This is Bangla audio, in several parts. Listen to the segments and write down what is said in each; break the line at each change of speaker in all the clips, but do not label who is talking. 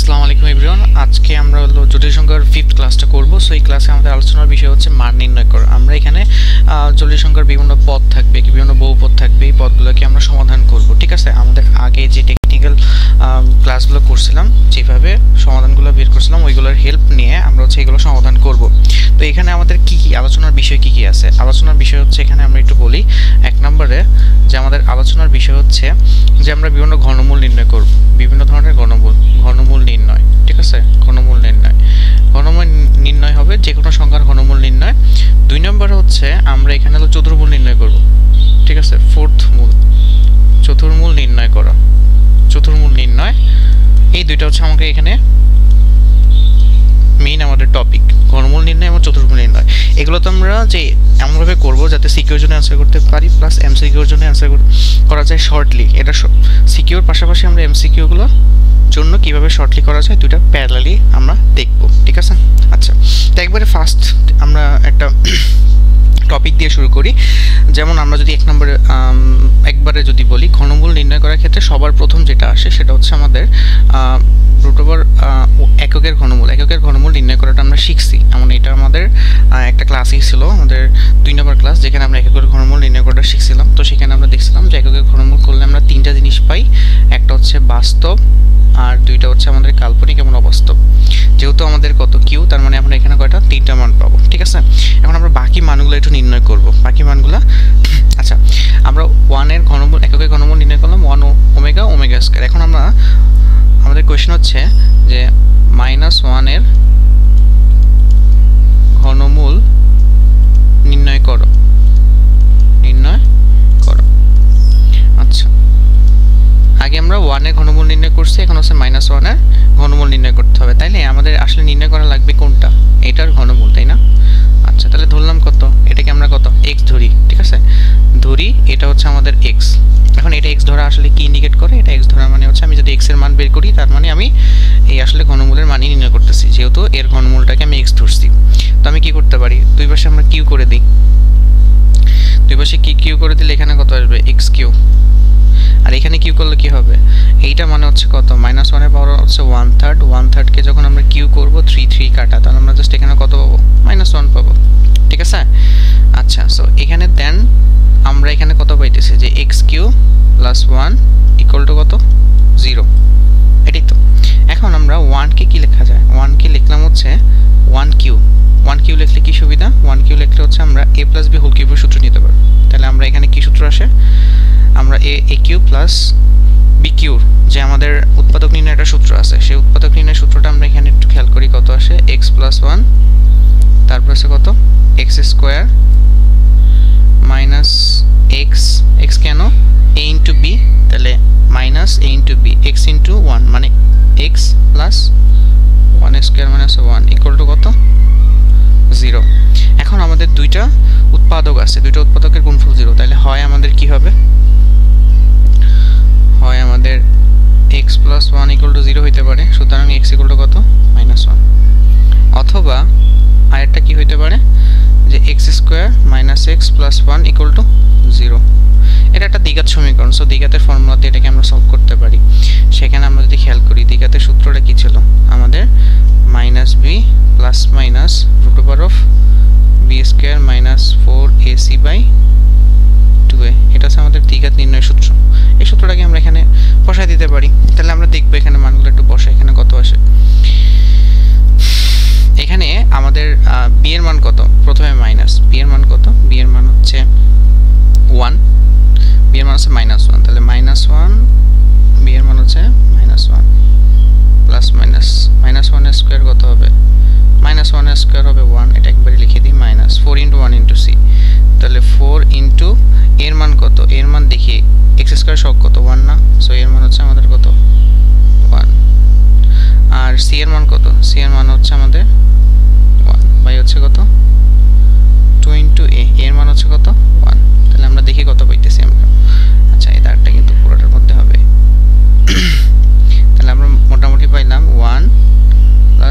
আসসালামু আলাইকুম এভরিওয়ান। আজকে আমরা জটিল সংখ্যার 5th ক্লাসটা করব। সো এই ক্লাসে আমাদের আলোচনার বিষয় হচ্ছে মান নির্ণয় করা। আমরা এখানে জটিল সংখ্যার বিভিন্ন পদ থাকবে, বিভিন্ন বহুপদ থাকবে, এই পদগুলোকে আমরা সমাধান করব। ঠিক আছে, আমাদের আগে যে টেকনিক্যাল ক্লাসগুলো করছিলাম, যেভাবে সমাধানগুলো বের করছিলাম, ওইগুলোর হেল্প নিয়ে আমরা হচ্ছে এগুলো সমাধান করব। তো এখানে আমাদের কি আলোচনার বিষয় কি আছে? আলোচনার বিষয় হচ্ছে, এখানে আমরা একটু বলি 1 নম্বরে যে আমাদের আলোচনার বিষয় হচ্ছে যে আমরা বিভিন্ন ঘনমূল নির্ণয় করব, বিভিন্ন ধরনের ঘনমূল নির্ণয়। ঠিক আছে, ঘনমূল নির্ণয় হবে যে কোনো সংখ্যার ঘনমূল নির্ণয়। 2 নম্বরে হচ্ছে আমরা এখানে চতুর্মূল নির্ণয় করব। ঠিক আছে, চতুর্মূল নির্ণয় করা, চতুর্মূল নির্ণয়, এই দুইটা হচ্ছে আমাকে এখানে মেইন আমাদের টপিক, ঘনমূল নির্ণয় এবং চতুর্মূল নির্ণয়। এগুলো তো আমরা যে এমনভাবে করবো যাতে সিকিউর জন্য অ্যান্সার করতে পারি, প্লাস এমসিকিউর জন্য অ্যান্সার করা যায় শর্টলি। এটা সিকিউর পাশাপাশি আমরা এমসিকিউগুলো জন্য কিভাবে শর্টলি করা যায়, দুইটা প্যারালালি আমরা দেখব। ঠিক আছে, আচ্ছা, তো একবারে ফার্স্ট আমরা একটা টপিক দিয়ে শুরু করি। যেমন আমরা যদি 1 নম্বরে একবারে যদি বলি, ঘনমূল নির্ণয় করার ক্ষেত্রে সবার প্রথম যেটা আসে সেটা হচ্ছে আমাদের এককের ঘনমূল নির্ণয় করাটা আমরা শিখছি। এমন এটা আমাদের একটা ক্লাসই ছিল, আমাদের 2 নম্বর ক্লাস, যেখানে আমরা এককের ঘনমূল নির্ণয় করাটা শিখছিলাম। তো সেখানে আমরা দেখছিলাম যে এককের ঘনমূল করলে আমরা 3টা জিনিস পাই। একটা হচ্ছে বাস্তব, আর 2টা হচ্ছে আমাদের কাল্পনিক এবং অবাস্তব। যেহেতু আমাদের কত কিউ, তার মানে আমরা এখানে কয়টা 3টা মান পাবো। ঠিক আছে, এখন আমরা বাকি মানগুলো একটু নির্ণয় করব। বাকি মানগুলো, আচ্ছা, আমরা 1-এর ঘনমূল, এককের ঘনমূল নির্ণয় করলাম 1 ওমেগা স্কয়ার। এখন আমাদের কোয়েশ্চেন হচ্ছে যে -1-এর ঘনমূল নির্ণয় করো। আচ্ছা, আগে আমরা 1-এর ঘনমূল নির্ণয় করছি, এখন হচ্ছে -1-এর ঘনমূল নির্ণয় করতে হবে। তাইলে আমাদের আসলে নির্ণয় করা লাগবে কোনটা? এটার ঘনমূল, তাই না? আচ্ছা, তাহলে ধরলাম কত, এটাকে আমরা কত x ধরি। ঠিক আছে, ধরি এটা হচ্ছে আমাদের x। এখন এটা x ধরা আসলে কি ইন্ডিকেট করে? এটা x ধরা মানে হচ্ছে আমি যদি x এর মান বের করি, তার মানে আমি এই আসলে ঘনমূলের মানই নির্ণয় করতেছি, যেহেতু এর ঘনমূলটাকে আমি x ধরছি। তো আমি কি করতে পারি, দুই পাশে আমরা কিউ করে দিই। দুই পাশে কিউ করে দিলে এখানে কত আসবে? x Q. আর এখানে কিউ করলে কি হবে? এইটা মানে হচ্ছে কত, -1-এর পাওয়ার হচ্ছে 1/3 কে যখন আমরা কিউ করব 3 কাটা, তাহলে আমরা জাস্ট এখানে কত পাবো? -1 পাবো। ঠিক আছে, আচ্ছা, সো এখানে দেন আমরা এখানে কত পাইতেছি যে x³ + 1 = কত? 0। এটাই তো। এখন আমরা 1 কে কি লেখা যায়? 1 কে লিখলাম হচ্ছে 1 কিউ লিখলে কি সুবিধা? 1 কিউ লিখলে হচ্ছে আমরা a + b হোল কিউবের সূত্র নিতে পারবো। তাহলে আমরা এখানে কি সূত্র আসে? আমরা a³ + b³ যে আমাদের উৎপাদক নির্ণয়ের সূত্র আছে, সেই উৎপাদক নির্ণয়ের সূত্রটা আমরা এখানে একটু খেয়াল করি। কত আসে? x + 1, তারপর আছে কত? x² - x কেন? a * b, তাহলে -a * b, x * 1 মানে x + 1² - 1 = কত? 0। এখন আমাদের দুইটা উৎপাদক আছে, দুইটা উৎপাদকের গুণফল 0, তাহলে হয় আমাদের কি হবে? হয় আমাদের x + 1 = 0 হইতে পারে, সুতরাং x = কত? -1। অথবা আরেকটা কি হইতে পারে যে x² - x + 1 = 0। এটা একটা দ্বিঘাত সমীকরণ। সো দ্বিঘাতের ফর্মুলা দিয়ে এটাকে আমরা সলভ করতে পারি। সেখানে আমরা যদি খেয়াল করি, দ্বিঘাতের সূত্রটা কি ছিল আমাদের? -b ± √b² - 4ac/2a। এটা হচ্ছে আমাদের দ্বিঘাত নির্ণয় সূত্র। এই সূত্রটাকে আমরা এখানে বসাই দিতে পারি। তাহলে আমরা দেখবো এখানে মানগুলো একটু বসাই, এখানে কত আসে। এখানে আমাদের b এর মান কত? প্রথমে মাইনাস, b এর মান কত? b এর মান হচ্ছে 1, b এর মান হচ্ছে -1, তাহলে -1, b এর মান হচ্ছে -1 প্লাস মাইনাস -1 স্কয়ার কত হবে? -1 স্কয়ার হবে 1, এটা একবারে লিখে দিই, -4 × 1 × c, তাহলে 4 × এর মান কত? এর মান দেখি x² সব কত? 1 না? সো এর মান হচ্ছে আমাদের কত? 1। আর c এর মান কত? c এর মান হচ্ছে আমাদের 1 বাই হচ্ছে কত? 2 × a, এর মান হচ্ছে কত? 1। তাহলে আমরা দেখি কত পাইতেছি আমরা। আচ্ছা, এই দাগটা কিন্তু পুরোটার মধ্যে হবে। তাহলে আমরা মোটামুটি পাইলাম 1 ±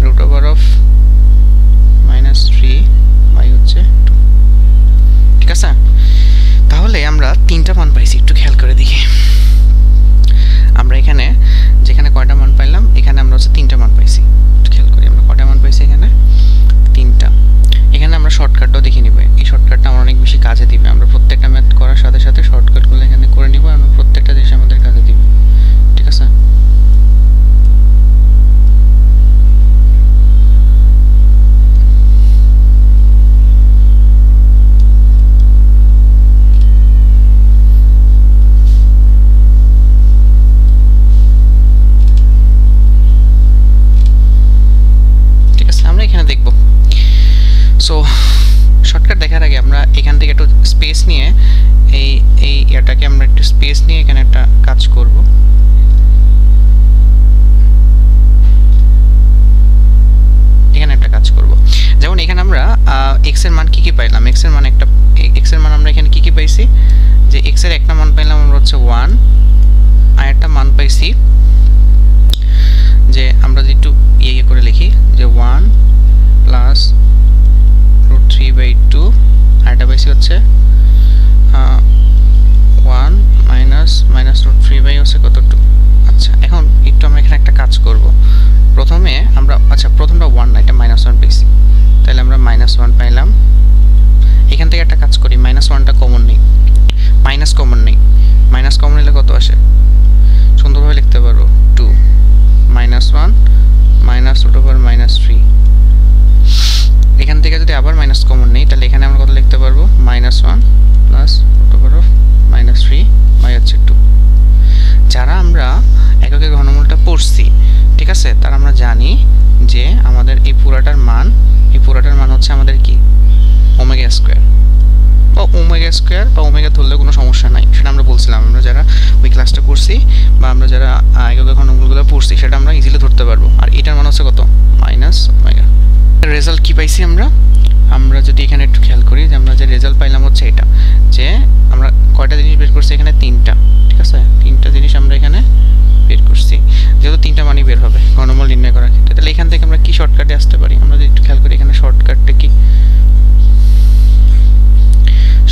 √3 বাই হচ্ছে 2। ঠিক আছে, তাহলে আমরা 3টা মান পাইছি, একটু খেয়াল করে দেখি। আমরা এখানে স্পেস নিয়ে এটাকে আমরা একটু স্পেস নিয়ে এখানে একটা কাজ করব। এখানে একটা কাজ করব, যেমন এখানে আমরা এক্স এর মান কি কি পাইলাম, এক্স এর মান আমরা এখানে কি কি পাইছি, যে এক্স এর একটা মান পাইলাম আমরা হচ্ছে 1, আর একটা মান পাইছি যে আমরা যদি একটু ইয়ে করে লিখি যে 1 প্লাস √3/2, আর এটা পাইছি হচ্ছে 1 মাইনাস √3/, হচ্ছে কতটুকু। আচ্ছা, এখন একটু আমরা এখানে একটা কাজ করব। প্রথমে আমরা প্রথমটা 1 না, এটা -1 পেয়েছি, তাহলে আমরা -1 পাইলাম। এখান থেকে একটা কাজ করি, -1টা কমন নেই, মাইনাস কমন নিলে কত আসে, সুন্দরভাবে লিখতে পারবো 2 -1 -√3। এখান থেকে যদি আবার মাইনাস কমন নেই, তাহলে এখানে আমরা কত লিখতে পারবো, -1 +√3 হচ্ছে 2। যারা আমরা এককের ঘনমূলটা পড়ছি, ঠিক আছে, তারা আমরা জানি যে আমাদের এই পুরাটার মান হচ্ছে আমাদের কি, ওমেগা স্কয়ার বা ওমেগা ধরলে কোনো সমস্যা নাই, সেটা আমরা বলছিলাম। আমরা যারা ওই ক্লাসটা করছি বা আমরা যারা এককের ঘনমূলগুলো পড়ছি, সেটা আমরা ইজিলি ধরতে পারবো। আর এটার মান হচ্ছে কত, -ওমেগা। রেজাল্ট কি পাইছি আমরা যদি এখানে একটু খেয়াল করি, যে আমরা যে রেজাল্ট পাইলাম হচ্ছে এটা, যে আমরা কয়টা জিনিস বের করছি এখানে, 3টা, ঠিক আছে, 3টা জিনিস আমরা এখানে বের করছি। যেহেতু 3টা মানই বের হবে ঘনমূল নির্ণয় করার ক্ষেত্রে, তাহলে এখান থেকে আমরা কি শর্টকাটে আসতে পারি, আমরা যদি একটু খেয়াল করি এখানে শর্টকাটটা কি,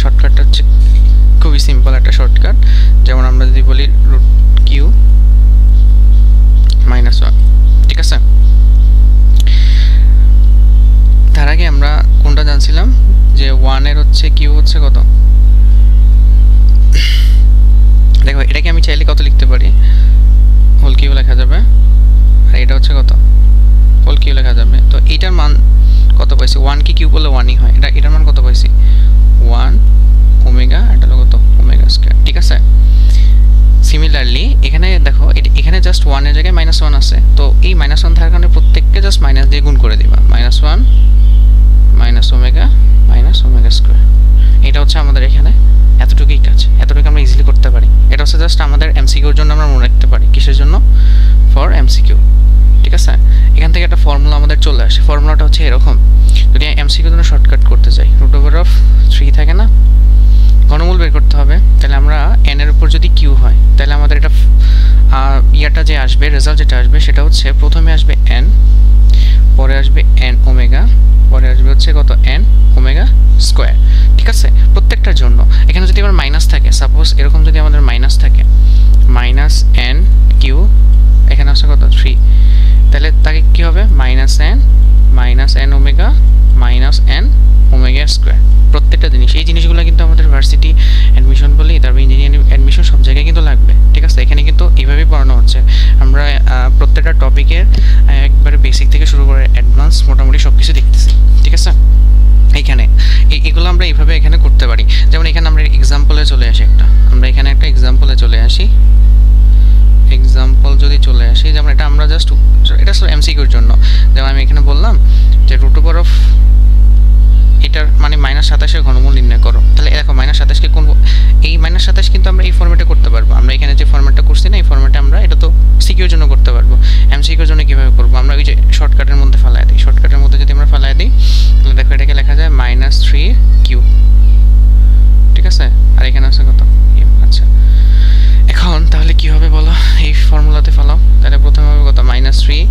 শর্টকাটটা হচ্ছে খুবই সিম্পল একটা শর্টকাট। যেমন আমরা যদি বলি √q -1, ঠিক আছে। তার আগে আমরা কোনটা জানছিলাম, যে 1 এর হচ্ছে কিউ হচ্ছে কত, দেখো এটাকে আমি চাইলে কত লিখতে পারি, হোল কিউ লেখা যাবে, আর এটা হচ্ছে কত, হোল কিউ লেখা যাবে। তো এটার মান কত পাইছি, 1 কি কিউ বললে 1ই হয়, এটার মান কত পাইছি, 1 ওমেগা, এটা হলো কত, ওমেগা স্কয়ার, ঠিক আছে। সিমিলারলি এখানে দেখো, এখানে জাস্ট 1 এর জায়গায় -1 আছে, তো এই -1 থাকার কারণে প্রত্যেককে জাস্ট মাইনাস দিয়ে গুণ করে দিবা, -1 ওমেগা স্কয়ার। এটা হচ্ছে আমাদের এখানে এতটুকুই কাজ, এতটুকু আমরা ইজিলি করতে পারি। এটা হচ্ছে জাস্ট আমাদের এমসিকিউর জন্য আমরা মনে রাখতে পারি, কিসের জন্য, ফর এমসিকিউ, ঠিক আছে। এখান থেকে একটা ফর্মুলা আমাদের চলে আসে, ফর্মুলাটা হচ্ছে এরকম, যদি এমসিকিউর জন্য শর্টকাট করতে চাই, √3 থাকে না, ঘনমূল বের করতে হবে, তাহলে আমরা n এর উপর যদি q হয়, তাহলে আমাদের এটা ইয়াটা যে আসবে, রেজাল্ট যেটা আসবে সেটা হচ্ছে প্রথমে আসবে n, পরে আসবে n ওমেগা, পরে আসবে হচ্ছে কত, n ওমেগা স্কয়ার, ঠিক আছে, প্রত্যেকটার জন্য। এখানে যদি আবার মাইনাস থাকে, সাপোজ এরকম যদি আমাদের মাইনাস থাকে, -n q, এখানে আছে কত 3, তাহলে তাকে কি হবে, -n omega -n omega square. প্রত্যেকটা জিনিস, এই জিনিসগুলো কিন্তু আমাদের ভার্সিটি অ্যাডমিশন বলি, তারপর ইঞ্জিনিয়ারিং অ্যাডমিশন সব জায়গায় কিন্তু লাগবে, ঠিক আছে। এখানে কিন্তু এইভাবেই পড়ানো হচ্ছে, আমরা প্রত্যেকটা টপিকের একবারে বেসিক থেকে শুরু করে অ্যাডভান্স মোটামুটি সব কিছু দেখতেছি, ঠিক আছে। এইখানে এগুলো আমরা এইভাবে এখানে করতে পারি। যেমন এখানে আমরা এক্সাম্পলে চলে আসি, আমরা এখানে একটা এক্সাম্পলে চলে আসি, এক্সাম্পল যদি চলে আসি, যেমন এটা আমরা জাস্ট, এটা এমসিকিউর জন্য, যেমন আমি এখানে বললাম যে √, এটার মানে -27 এর ঘনমূল নির্ণয় করো, তাহলে দেখো -27 কে কোন, এই -27 কিন্তু আমরা এই ফরম্যাটে করতে পারবো। আমরা এখানে যে ফরম্যাটটা করছি না, এই ফরম্যাটে আমরা এটা তো সিকিউর জন্য করতে পারবো। এমসিকিউর জন্য কিভাবে করবো, আমরা ওই যে শর্টকাটের মধ্যে ফেলায় দিই, শর্টকাটের মধ্যে যদি আমরা ফেলায় দিই, তাহলে দেখো এটাকে লেখা যায় -3q, ঠিক আছে, আর এখানে আছে কত, আচ্ছা। এখন তাহলে কি হবে বলো, এই ফর্মুলাতে ফেলাও, তাহলে প্রথমে হবে কত, -3,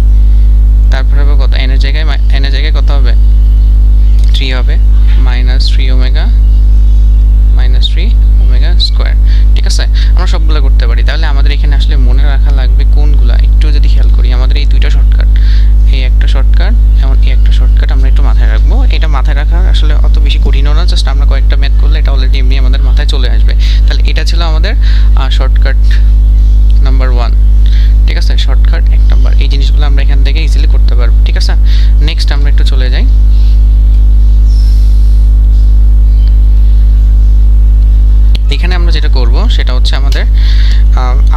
তারপরে হবে কত, n এর জায়গায় কত হবে, 3 হবে, -3 ওমেগা স্কয়ার, ঠিক আছে। আমরা সবগুলো করতে পারি। তাহলে আমাদের এখানে আসলে মনে রাখা লাগবে কোনগুলা, একটু যদি খেয়াল করি, আমাদের এই দুইটা শর্টকাট, এই একটা শর্টকাট এবং এই একটা শর্টকাট আমরা একটু মাথায় রাখবো। এটা মাথায় রাখা আসলে অত বেশি কঠিনও না, জাস্ট আমরা কয়েকটা ম্যাথ করলে এটা অলরেডি এমনি আমাদের মাথায় চলে আসবে। তাহলে এটা ছিল আমাদের শর্টকাট নাম্বার 1, ঠিক আছে, শর্টকাট 1 নাম্বার। এই জিনিসগুলো আমরা এখান থেকে ইজিলি করতে পারবো, ঠিক আছে। নেক্সট আমরা একটু চলে যাই, এখানে আমরা যেটা করব সেটা হচ্ছে আমাদের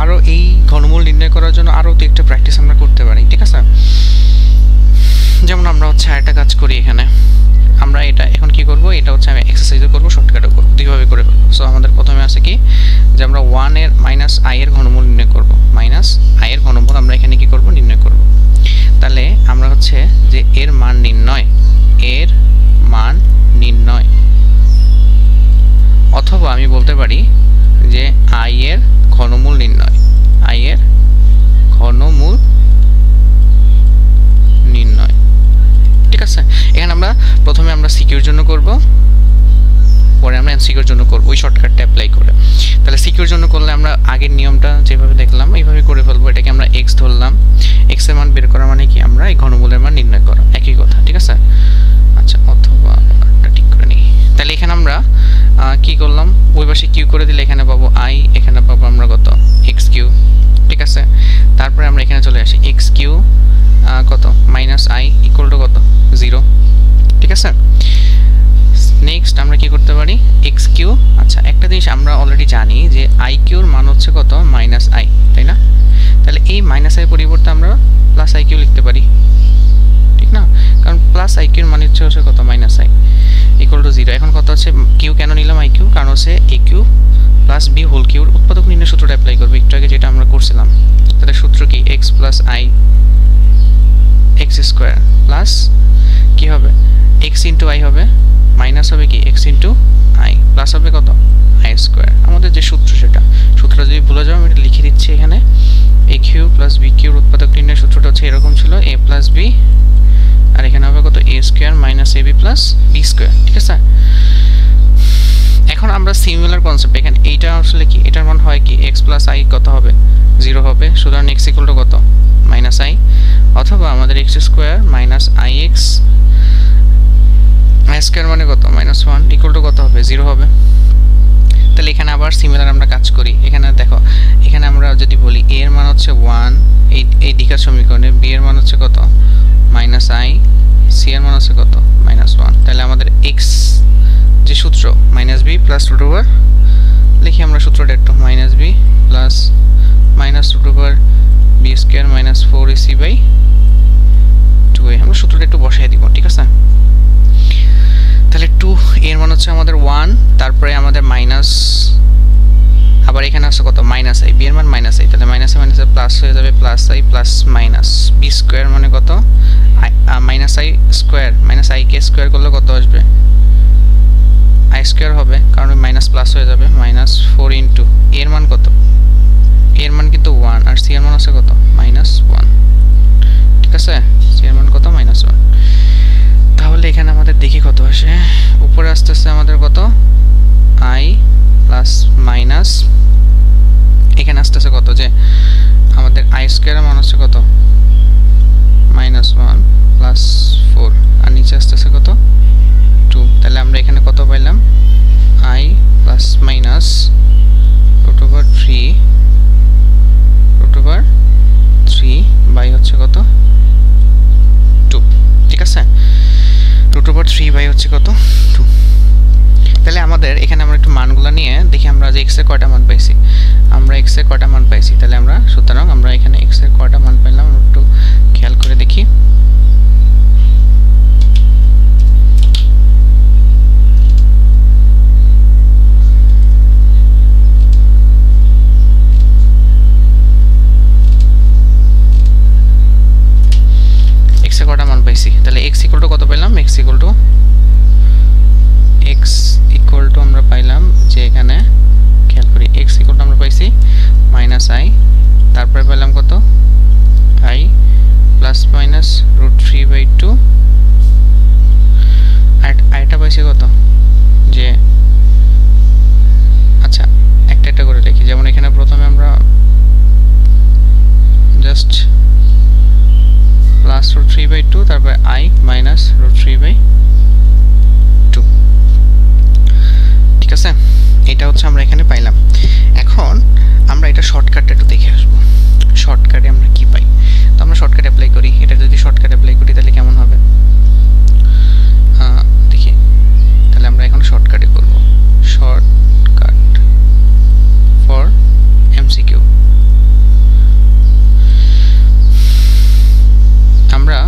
আরও এই ঘনমূল নির্ণয় করার জন্য আরও একটা প্র্যাকটিস আমরা করতে পারি, ঠিক আছে। যেমন আমরা হচ্ছে আরেকটা কাজ করি, এখানে আমরা এটা এখন কি করব, এটা হচ্ছে আমি এক্সারসাইজও করব, শর্টকাটও করব, দুইভাবে করে ফেলবো। সো আমাদের প্রথমে আছে কি যে আমরা 1 এর মাইনাস আই এর ঘনমূল নির্ণয় করব, মাইনাস আই এর ঘনমূল আমরা এখানে কি করব, নির্ণয় করব। তাহলে আমরা হচ্ছে যে এর মান নির্ণয়, এর মান নির্ণয়, অথবা আমি বলতে পারি যে আই এর ঘনমূল নির্ণয়, আই এর ঘনমূল নির্ণয়। ঠিক আছে, এখানে আমরা প্রথমে আমরা সিকিউর জন্য করব, পরে আমরা এমসিকিউর জন্য করব ওই শর্টকাটটা অ্যাপ্লাই করে। তাহলে সিকিউর জন্য করলে আমরা আগের নিয়মটা যেভাবে দেখলাম এইভাবে করে ফেলবো। এটাকে আমরা এক্স ধরলাম, এক্স এর মান বের করা মানে কি আমরা এই ঘনমূলের মান নির্ণয় করা, একই কথা। ঠিক আছে, আচ্ছা, অথবা এটা ঠিক করে নিই। তাহলে এখানে আমরা কি করলাম, ওই পাশে কিউ করে দিলে এখানে পাবো আই, এখানে পাবো আমরা কত, এক্স কিউ। ঠিক আছে, তারপরে আমরা এখানে চলে আসি, এক্স কিউ কত মাইনাস আই ইকুয়াল টু কত, 0। ঠিক আছে, নেক্সট আমরা কি করতে পারি, এক্স কিউ। আচ্ছা, একটা জিনিস আমরা অলরেডি জানি যে আই কিউর মান হচ্ছে কত, মাইনাস আই, তাই না? তাহলে এই মাইনাস আই পরিবর্তে আমরা প্লাস আই কিউ লিখতে পারি, ঠিক না? কারণ প্লাস আই কিউর মান হচ্ছে কত, মাইনাস আই ইকুয়াল টু 0। এখন কত হচ্ছে, কিউ কেন নিলাম আই কিউ, কারণ হচ্ছে এ কিউ প্লাস বি হোল কিউর উৎপাদক নির্ণয় সূত্রটা অ্যাপ্লাই করবে একটু আগে যেটা আমরা করছিলাম। তাহলে সূত্র কি, x plus I x square plus কি হবে, এক্স ইন্টু আই হবে, মাইনাস হবে কি এক্স ইন্টু আই, প্লাস হবে কত, আই স্কোয়ার। আমাদের যে সূত্র সেটা, সূত্রটা যদি ভুলে যাও আমি এটা লিখে দিচ্ছি এখানে, এ কিউ প্লাস বি কিউর উৎপাদক নির্ণয় সূত্রটা হচ্ছে এরকম ছিল, এ প্লাস বি, আর এখানে হবে কত, এ square minus A B plus B square. ঠিক আছে, এখন আমরা সিমিলার কনসেপ্ট, এখানে এইটা আসলে কি, এটার মান হয় কি এক্স প্লাস আই কত হবে, 0 হবে, সুতরাং এক্স ইকুয়াল টু কত, মাইনাস আই, অথবা আমাদের x square minus I x, I square মানে কত, -1 ইকুয়াল টু কত হবে, 0 হবে। তাহলে এখানে আবার সিমিলার আমরা কাজ করি। এখানে দেখো, এখানে আমরা যদি বলি এ এর মান হচ্ছে 1, এই দ্বিঘাত সমীকরণে বি এর মান হচ্ছে কত, মাইনাস আই, সি এর মান হচ্ছে কত, -1। তাহলে আমাদের এক্স যে সূত্র minus B plus root over, লিখি আমরা সূত্রটা একটু, minus B plus minus root over B square minus 4ac by 2a, আমরা সূত্রটা একটু বসাই দিব। ঠিক আছে, তাহলে 2 এর মান হচ্ছে আমাদের 1, তারপরে আমাদের মাইনাস, আবার এখানে আছে কত, মাইনাস আই, বি এর মান মাইনাস আই, তাহলে মাইনাসে মাইনাসে প্লাস হয়ে যাবে, plus I plus minus B square মানে কত, minus I square, minus I কে স্কোয়ার করলে কত আসবে, আই স্কোয়ার হবে, কারণ মাইনাস প্লাস হয়ে যাবে, -4 ইন্টু এর মান কত, এর মান কিন্তু 1, আর সি এর মান আছে কত, -1। ঠিক আছে, সি এর মান কত, -1। তাহলে এখানে আমাদের দেখি কত আসে, উপরে আসতেছে আমাদের কত, আই প্লাস মাইনাস, এখানে আসতেছে কত, যে আমাদের আই স্কোয়ারের মান হচ্ছে কত, -1 প্লাস 4, আর নিচে আসতেছে কত, 2। তাহলে আমরা এখানে কত পাইলাম, I plus minus root over 3 by হচ্ছে কত, 2। ঠিক আছে, রুট ওভার 3 বাই হচ্ছে কত, 2। তাহলে আমাদের এখানে আমরা একটু মানগুলো নিয়ে দেখি আমরা যে এক্স এর কয়টা মান পাইছি, আমরা এক্স এর কয়টা মান পাইছি। তাহলে আমরা সুতরাং আমরা এখানে এক্স এর কয়টা মান পাইলাম একটু খেয়াল করে দেখি। এক্স এর কয়টা মান পাইছি, তাহলে এক্স ইকুয়াল টু কত পাইলাম, এক্স ইকুয়াল টু আমরা পাইলাম যে এখানে খেয়াল করি, এক্স ইকুয়াল টু আমরা পাইছি মাইনাস আই, তারপরে পেলাম কত, আই প্লাস মাইনাস রুট 3/2, আইটা পাইছি কত, যে আচ্ছা একটা একটা করে লিখি, যেমন এখানে প্রথমে আমরা জাস্ট প্লাস রুট 3/2, তারপরে আই মাইনাস রুট 3/2। ঠিক আছে, এটা হচ্ছে আমরা এখানে পাইলাম। এখন আমরা এটা শর্টকাটটা একটু দেখে আসবো, শর্টকাটে আমরা কি পাই। তো আমরা শর্টকাট অ্যাপ্লাই করি, এটা যদি শর্টকাট অ্যাপ্লাই করি তাহলে কেমন হবে দেখি। তাহলে আমরা এখন শর্টকাটে করব, শর্টকাট ফর এমসিকিউ। আমরা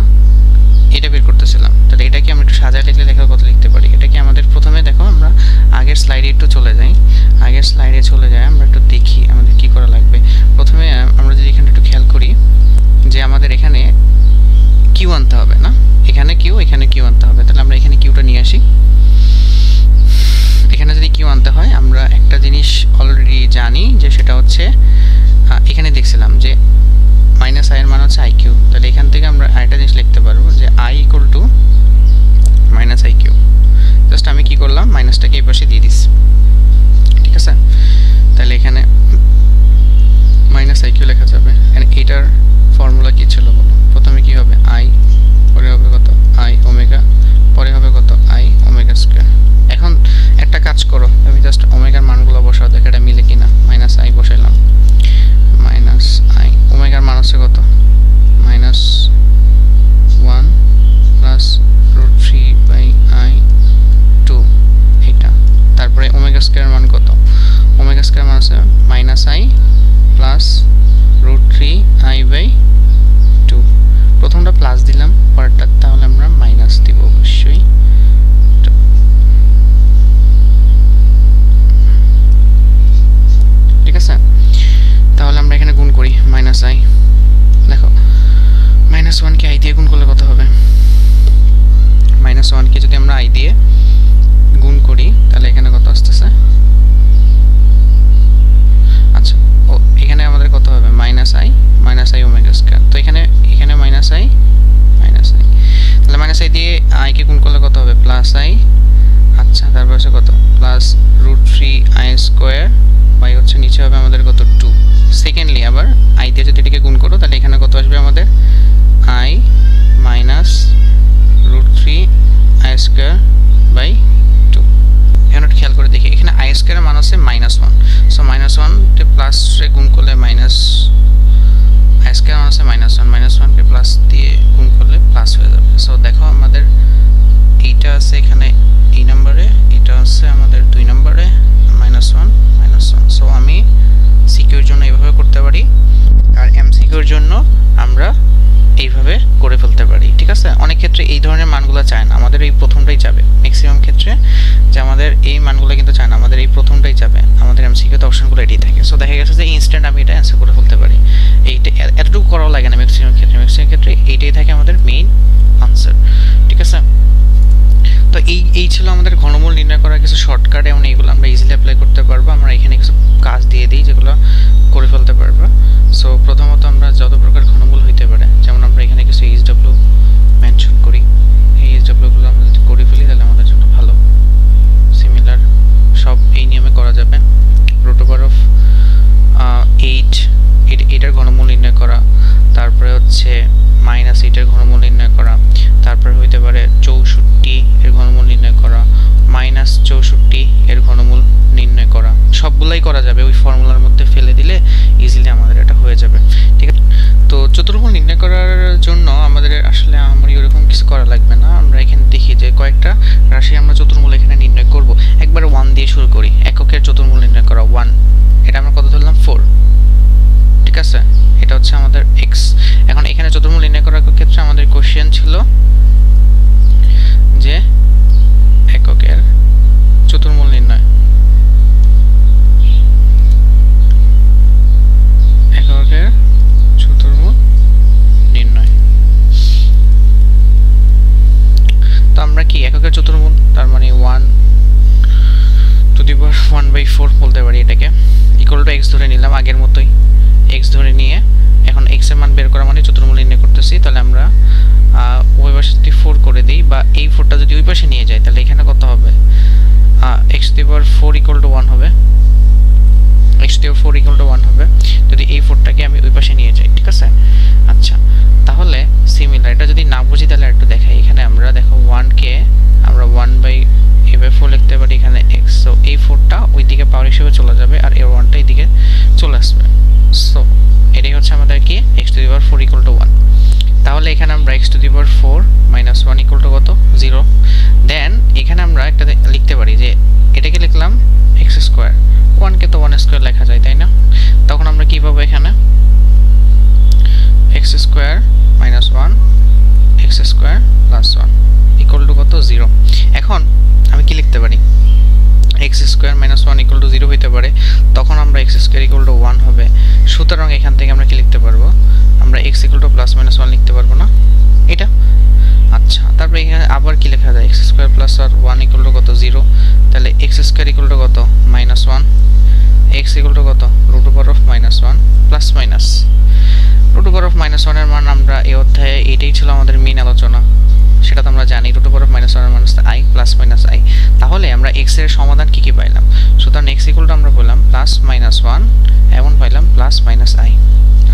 এটা বের করতেছিলাম, তাহলে এটা কি আমরা একটু সাজায় লিখলে লেখার কত মাইনাসটাকে এই পাশে দিয়ে দিস, ঠিক আছে? তাহলে এখানে মাইনাস আই কিউ লেখা যাবে। এটার ফর্মুলা কি ছিল বলো? প্রথমে কি হবে আই, পরে হবে কত আই ওমেগা, পরে হবে কত আই ওমেগা স্কয়ার। এখন একটা কাজ করো, তুমি জাস্ট ওমেগার মানগুলো বসাও, দেখো এটা মিলে কিনা। মাইনাস আই বসাইলাম, মাইনাস আই ওমেগার মান হচ্ছে কত -1 প্লাস √3/i2 এটা। তারপরে ওমেগা স্কয়ার মান কত? ওমেগা স্কয়ার মান আছে -i প্লাস √3i/2। প্রথমটা প্লাস দিলাম, পরেরটা তাহলে আমরা মাইনাস দিব অবশ্যই। ঠিক আছে, তাহলে আমরা এখানে গুণ করি -i। দেখো -1 কে i দিয়ে গুণ করলে কত হবে? -1 কে যদি আমরা i দিয়ে গুণ করি তাহলে এখানে কত আসতেছে? আচ্ছা, ও এখানে আমাদের কত হবে -i ওমেগা স্কয়ার। তো এখানে -i তাহলে -i দিয়ে i কে গুণ করলে কত হবে? +i। আচ্ছা, তারপর হচ্ছে কত প্লাস √3i² বাই হচ্ছে নিচে হবে আমাদের কত 2। সেকেন্ডলি আবার i দিয়ে যদি এটাকে গুণ করো তাহলে এখানে কত আসবে আমাদের? i -√3i²/2। এখন একটু খেয়াল করে দেখি, এখানে i² এর মান আছে -1, সো -1 কে প্লাস রে গুণ করলে মাইনাস, i² মান আছে -1 কে প্লাস দিয়ে গুণ করলে প্লাস হয়ে যাবে। সো দেখো আমাদের এইটা আছে এখানে এই নম্বরে, এটা আছে আমাদের 2 নম্বরে, -1 সো আমি সিকিউর জন্য এইভাবে করতে পারি, আর এমসিকিউর জন্য আমরা এইভাবে করে ফেলতে পারি। ঠিক আছে, অনেক ক্ষেত্রে এই ধরনের মানগুলো চায় না, আমাদের এই প্রথমটাই যাবে। ম্যাক্সিমাম ক্ষেত্রে যে আমাদের এই মানগুলো কিন্তু চায় না, আমাদের এই প্রথমটাই যাবে, আমাদের এমসিকিউতে অপশনগুলো এটাই থাকে। সো দেখা গেছে যে ইনস্ট্যান্ট আমি এটা অ্যান্সার করে ফেলতে পারি। এইটা এতটুকু করাও লাগে না ম্যাক্সিমাম ক্ষেত্রে এইটাই থাকে আমাদের মেইন আনসার। ঠিক আছে, তো এই ছিল আমাদের ঘনমূল নির্ণয় করার কিছু শর্টকাট, এবং এইগুলো আমরা ইজিলি অ্যাপ্লাই করতে পারবো। আমরা এখানে কিছু কাজ দিয়ে দিই যেগুলো করে ফেলতে পারবো। সো প্রথমত আমরা যত প্রকার ঘনমূল হইতে পারে, যেমন আমরা এখানে কিছু এইচডব্লিউ মেনশন করি, এই এইচডব্লিউগুলো আমরা যদি করে ফেলি তাহলে আমাদের জন্য ভালো। সিমিলার সব এই নিয়মে করা যাবে। √8 এটার ঘনমূল নির্ণয় করা, তারপরে হচ্ছে -8 এর ঘনমূল নির্ণয় করা, তারপরে হইতে পারে 64 এর ঘনমূল নির্ণয় করা, -64 এর ঘনমূল নির্ণয় করা, সবগুলাই করা যাবে। ওই ফর্মুলার মধ্যে ফেলে দিলে ইজিলি আমাদের এটা হয়ে যাবে। ঠিক আছে, তো চতুর্ভুজ নির্ণয় করার জন্য আমাদের আসলে ওরকম কিছু করা লাগবে না। আমরা এখানে দেখি যে কয়েকটা রাশি আমরা চতুর্মূল এখানে নির্ণয় করব। একবার 1 দিয়ে শুরু করি। এককের চতুর্মূল নির্ণয় করা 1, এটা আমরা কত ধরলাম 4। ঠিক আছে, এটা হচ্ছে আমাদের x। এখন এখানে চতুর্মূল নির্ণয় করার ক্ষেত্রে আমাদের কোশ্চেন ছিল যে এককের চতুর্মূল নির্ণয়, এককের চতুর্মূল নির্ণয়। তো আমরা কি এককের চতুর্মূল, তার মানে 1^1/4 বলতে পারি এটাকে, ইকুয়াল টু x ধরে নিলাম আগের মতোই। x ধরে নিয়ে এখন x এর মান বের করা মানে চতুর্মূল নির্ণয় করতেছি। তাহলে আমরা ওই পাশে যদি 4 করে দিই, বা এই 4টা যদি ওই পাশে নিয়ে যাই, তাহলে এখানে কত হবে? x⁴ ইকুয়াল টু 1 হবে। x⁴ ইকুয়াল টু 1 হবে যদি এই 4টাকে আমি ওই পাশে নিয়ে যাই। ঠিক আছে, আচ্ছা, তাহলে সিমিলার এটা যদি না বুঝি তাহলে একটু দেখাই। এখানে আমরা দেখো 1 কে আমরা 1/4 লিখতে পারি এখানে x। সো এই 4টা ওই দিকে পাওয়ার হিসেবে চলে যাবে, আর এই 1টা এই দিকে চলে আসবে। সো এটাই হচ্ছে আমাদের কি x⁴ ইকুয়াল টু 1। তাহলে এখানে আমরা x⁴ -1 ইকুয়াল টু কত? 0। দেন এখানে আমরা একটা লিখতে পারি যে এটাকে লিখলাম x², 1 কে তো 1² লেখা যায়, তাই না? তখন আমরা কি পাবো এখানে? x² - 1 x² + 1 ইকুয়াল টু কত? 0। এখন আমি কি লিখতে পারি? x² - 1 ইকুয়াল টু 0 হইতে পারে, তখন আমরা x² ইকুয়াল টু 1 হবে। সুতরাং এখান থেকে আমরা কি লিখতে পারবো? আমরা x ইকুয়াল টু +-1 লিখতে পারবো না এটা? আচ্ছা, তারপরে এখানে আবার কি লেখা যায়? x² + 1 ইকুয়াল টু কত? 0। তাহলে x² ইকুয়াল টু কত? -1। x ইকুয়াল টু কত? √(-1 +-). √(-1 এর মান আমরা এই অধ্যায়ে, এটাই ছিল আমাদের মেইন আলোচনা, সেটা তো আমরা জানি, root over of -1 - i plus minus i। তাহলে আমরা x এর সমাধান কি কি পাইলাম? সুতরাং x ইকুয়াল টু আমরা বললাম +-1 এবং পাইলাম +-i।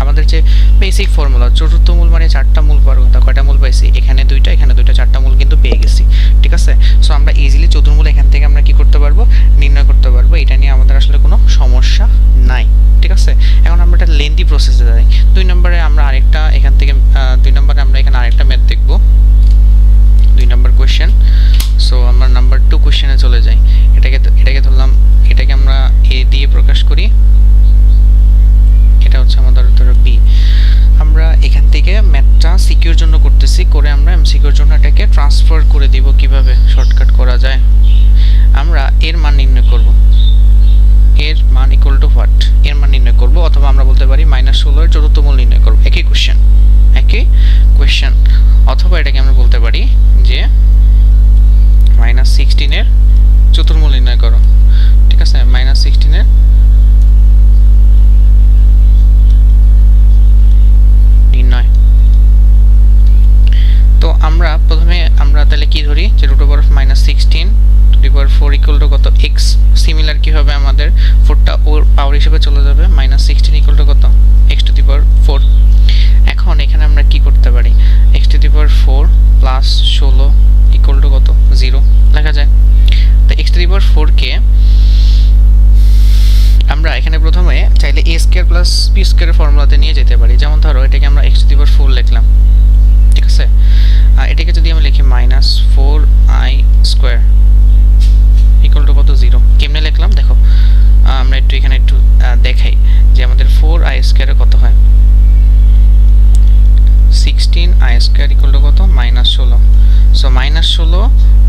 আমাদের যে বেসিক ফর্মুলা চতুর্থ মূল মানে চারটা মূল পাওয়ার কথা, কয়টা মূল পাইছি? এখানে দুইটা, এখানে দুইটা, চারটা মূল কিন্তু পেয়ে গেছি। ঠিক আছে, সো আমরা ইজিলি চতুর্মূল এখান থেকে আমরা কি করতে পারবো? নির্ণয় করতে পারবো। এটা নিয়ে আমাদের আসলে কোনো সমস্যা নাই। ঠিক আছে, এখন আমরা একটা লেন্দি প্রসেসে যাই। 2 নম্বরে আমরা আরেকটা এখান থেকে 2 নম্বরে আমরা এখানে আরেকটা ম্যাথ দেখব, 2 নম্বর কোশ্চেন। সো আমরা নাম্বার 2 কোশ্চেনে চলে যাই। এটাকে ধরলাম, এটাকে আমরা a দিয়ে প্রকাশ করি, এটা হচ্ছে আমাদের ধরো b। আমরা এখান থেকে ম্যাথটা সিকিউর জন্য করতেছি, করে আমরা এমসিকিউর জন্য এটাকে ট্রান্সফার করে দিব। কিভাবে শর্টকাট করা যায়? আমরা এর মান নির্ণয় করব, এর মান ইকুয়াল টু হোয়াট, এর মান নির্ণয় করব, অথবা আমরা বলতে পারি -16 এর চতুর্থ মূল নির্ণয় করব। একই কোশ্চেন। অথবা এটাকে আমরা বলতে পারি যে -16 এর চতুর্মূল নির্ণয় করো। ঠিক আছে, -16 এর নির্ণয়। তো আমরা প্রথমে আমরা তাহলে কি ধরি যে root over of -16 to the power 4 equal to কত? x। সিমিলার কি হবে? আমাদের 4টা ওর পাওয়ার হিসেবে চলে যাবে, -16 ইকুয়াল টু কত? x two the power 4। এখন এখানে আমরা কি করতে পারি? x two the power 4 plus 16 equal to কত? 0 লেখা যায়। তো x টু দি পাওয়ার 4 কে আমরা এখানে প্রথমে চাইলে a স্কয়ার প্লাস b স্কয়ারের ফর্মুলাতে নিয়ে যেতে পারি। যেমন ধরো এটাকে আমরা x টু দি পাওয়ার 4 লিখলাম। ঠিক আছে, এটাকে যদি আমরা লিখি -4i স্কয়ার ইকুয়াল টু কত? 0। কেমনে লিখলাম দেখো, আমরা এখানে একটু দেখাই যে আমাদের 4i স্কয়ারে কত হয়? 16i স্কয়ার ইকুয়াল টু কত? -16। সো -16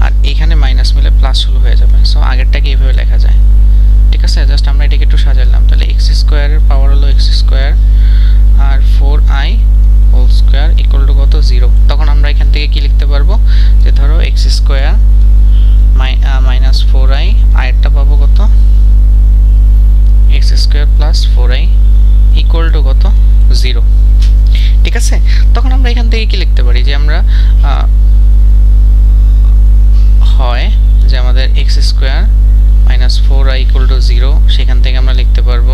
আর এখানে মাইনাস মিলে +16 হয়ে যাবে। সো আগেরটাকে এইভাবে লেখা যায়। ঠিক আছে, জাস্ট আমরা এটাকে একটু সাজালাম। তাহলে x স্কয়ারের পাওয়ার হলো x স্কয়ার আর 4i whole square equal to কত? 0। তখন আমরা এখান থেকে কি লিখতে পারবো? যে ধরো x স্কয়ার -4i, আরেকটা পাবো কত? x square plus 4i equal to কত? 0। ঠিক আছে, তখন আমরা এখান থেকে কি লিখতে পারি? যে আমরা হয় যে আমাদের x square -4i equal to 0, সেখান থেকে আমরা লিখতে পারবো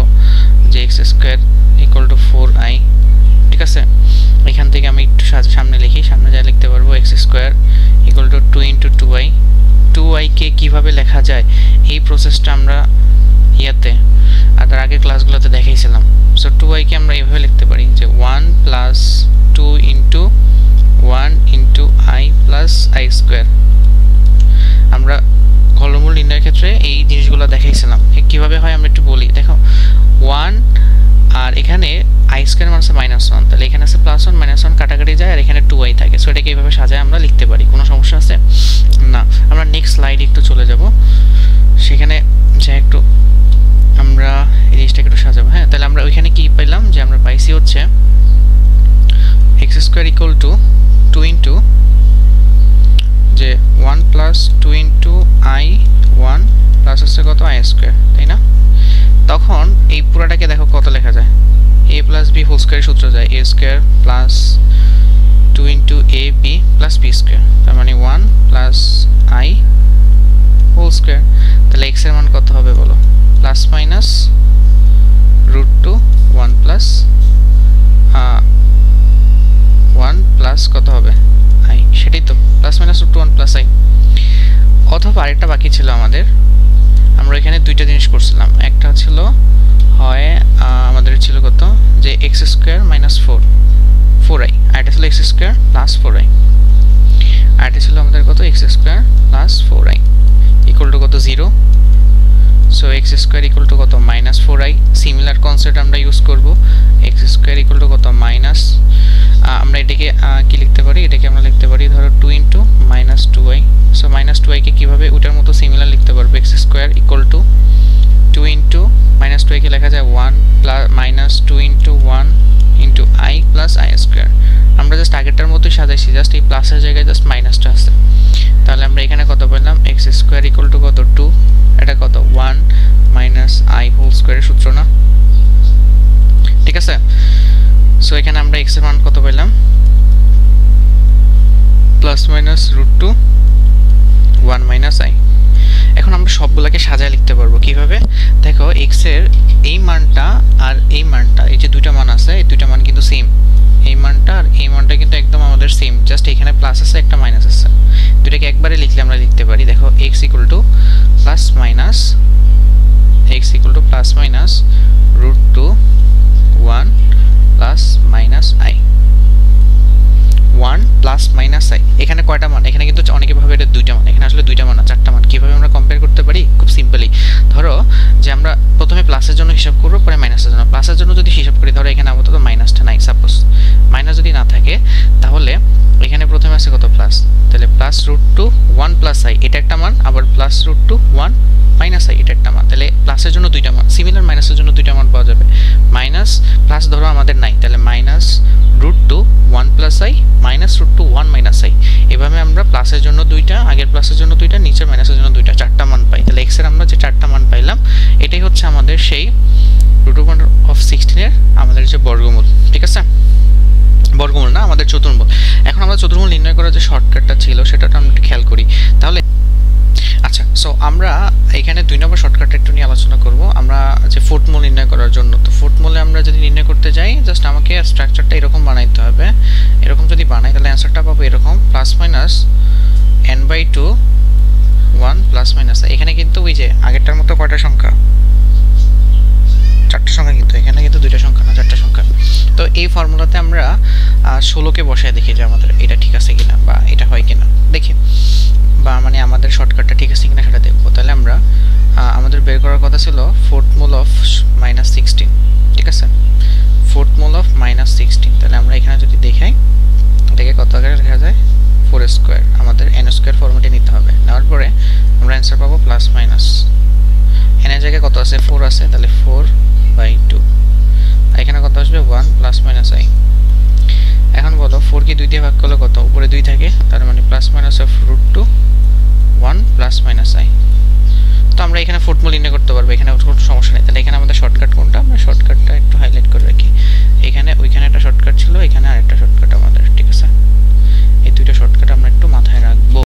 যে x square equal two 4i। ঠিক আছে, এখান থেকে আমি একটু সামনে লিখি, সামনে যা লিখতে পারবো x square equal two 2 * 2i। 2i কে কিভাবে লেখা যায় এই প্রসেসটা আমরা আর তার আগের ক্লাসগুলোতে দেখাইছিলাম। সো 2i কে আমরা এইভাবে লিখতে পারি যে 1 + 2 * 1 * i + i স্কয়ার। আমরা ঘনমূল নির্ণয়ের ক্ষেত্রে এই জিনিসগুলো দেখাইছিলাম। কিভাবে হয় আমরা একটু বলি। দেখো 1 আর এখানে i স্কয়ার মানে -1, তাহলে এখানে আছে +1 -1 কাটাকাটি যায় আর এখানে 2i থাকে। সো এটাকে এইভাবে সাজায় আমরা লিখতে পারি। কোনো সমস্যা আছে না? আমরা নেক্সট স্লাইডে একটু চলে যাব, সেখানে যে একটু আমরা এই জিনিসটাকে একটু সাজাবো। হ্যাঁ, তাহলে আমরা ওইখানে কি পাইলাম? যে আমরা পাইছি হচ্ছে x স্কয়ার ইকুয়াল টু 2 * যে 1 + 2 * i 1 প্লাস হচ্ছে কত? i স্কয়ার, তাই না? তখন এই পুরাটাকে দেখো কত লেখা যায়? a + b হোল স্কয়ার সূত্র যায় a square plus 2 * ab plus b square, তার মানে 1 + i হোল স্কয়ার। তাহলে x এর মান কত হবে বলো? প্লাস মাইনাস √2 1 প্লাস 1 প্লাস কত হবে? i, সেটাই তো, প্লাস মাইনাস √2 1 প্লাস i। অথবা আরেকটা বাকি ছিল আমাদের, আমরা এখানে দুইটা জিনিস করছিলাম। একটা ছিল হয় আমাদের ছিল কত? যে x স্কয়ার - 4i, আরেকটা ছিল x স্কয়ার প্লাস 4i, আরেকটা ছিল আমাদের কত? x square plus 4i equal to কত? 0। So x square equal to কত? -4i। সিমিলার কনসেপ্ট আমরা ইউজ করব। x স্কয়ার ইকুয়াল টু কত? মাইনাস, আমরা এটাকে কি লিখতে পারি? এটাকে আমরা লিখতে পারি ধরো 2 * -2i। সো -2i কে কিভাবে ওটার মতো সিমিলার লিখতে পারবো? x square equal two 2 * -2i কে লেখা যায় 1 + -2 * 1 * i + i স্কয়ার। আমরা জাস্ট আগেরটার মতোই সাজাইছি, জাস্ট এই প্লাসের জায়গায় জাস্ট মাইনাসটা আছে। তাহলে আমরা এখানে কত পেলাম? x স্কয়ার ইকুয়াল টু কত? 2, এটা কত? 1 - i হোল স্কয়ারের সূত্র না? ঠিক আছে, সো এখানে আমরা x এর মান কত পেলাম? Plus minus root two 1 minus I. এখন আমরা সবগুলোকে সাজায় লিখতে পারবো কিভাবে? দেখো এক্স এর এই মানটা আর এই মানটা, এই যে দুইটা মান আছে, এই দুইটা মান কিন্তু সেম। এই মানটা আর এই মানটা কিন্তু একদম আমাদের সেম, জাস্ট এখানে প্লাস আছে একটা মাইনাস আছে। দুটাকে একবারে লিখলে আমরা লিখতে পারি, দেখো x equal to plus minus root two 1 plus minus I. 1 plus minus I, এখানে কয়টা মান? এখানে কিন্তু অনেকে ভাবে এটা দুইটা মান, এখানে আসলে দুইটা মান না, চারটা মান। কিভাবে আমরা কম্পেয়ার করতে পারি? খুব সিম্পলি, ধরো যে আমরা প্রথমে প্লাসের জন্য হিসাব করব, পরে মাইনাসের জন্য। প্লাসের জন্য যদি হিসাব করি, ধরো এখানে আপাতত মাইনাসটা নাই, সাপোজ মাইনাস যদি না থাকে, তাহলে এখানে প্রথমে আছে কত? প্লাস। তাহলে plus root two 1 plus I, এটা একটা মান, আবার plus root two 1 minus I, এটা একটা মান। তাহলে প্লাসের জন্য দুইটা মান, সিমিলার মাইনাসের জন্য দুইটা মান পাওয়া যাবে। মাইনাস প্লাস ধরো আমাদের নাই, তাহলে minus root two 1 plus I minus root two 1 minus I. এভাবে আমরা প্লাসের জন্য দুইটা, আগের প্লাসের জন্য দুইটা, নিচের মাইনাসের জন্য দুইটা, চারটা মান পাই। তাহলে এক্স এর আমরা যে চারটা মান পাইলাম, এটাই হচ্ছে আমাদের সেই √1/16 এর আমাদের যে বর্গমূল। ঠিক আছে, বর্গমূল না, আমাদের চতুর্মূল। এখন আমরা চতুর্মূল নির্ণয় করার যে শর্টকাটটা ছিল, সেটা আমরা একটু খেয়াল করি তাহলে। আচ্ছা, সো আমরা এখানে 2 নম্বর শর্টকাটটা একটু নিয়ে আলোচনা করব, আমরা যে ফুটমূল নির্ণয় করার জন্য। তো ফুটমূলে আমরা যদি নির্ণয় করতে যাই, জাস্ট আমাকে স্ট্রাকচারটা এরকম বানাইতে হবে। এরকম যদি বানাই, তাহলে অ্যান্সারটা পাবো এরকম, plus minus n/2 1 plus minus. এখানে কিন্তু ওই যে আগেরটার মতো কয়টা সংখ্যা? চারটা সংখ্যা, কিন্তু এখানে কিন্তু দুইটা সংখ্যা না, চারটা সংখ্যা। তো এই ফর্মুলাতে আমরা 16কে বসায় দেখি যে আমাদের এটা ঠিক আছে কিনা, বা এটা হয় কিনা দেখি, বা মানে আমাদের শর্টকাটটা ঠিক আছে কিনা সেটা দেখবো। তাহলে আমরা আমাদের বের করার কথা ছিল √16, ঠিক আছে, √16। তাহলে আমরা এখানে যদি দেখাই, দেখে কত আকারে লেখা যায়? 4² আমাদের n² ফর্মেটে নিতে হবে। নেওয়ার পরে আমরা অ্যান্সার পাবো প্লাস মাইনাস, n এর জায়গায় কত আছে? 4 আছে, তাহলে 4/2। এখানে কত আসবে? 1 প্লাস মাইনাস আই। এখন বলো 4 কি 2 দিয়ে ভাগ করলে কত? উপরে 2 থাকে, তার মানে plus minus of √2 1 plus minus I. তো আমরা এখানে ফুটমূল নির্ণয় করতে পারবো, এখানে কোনো সমস্যা নেই। তাহলে এখানে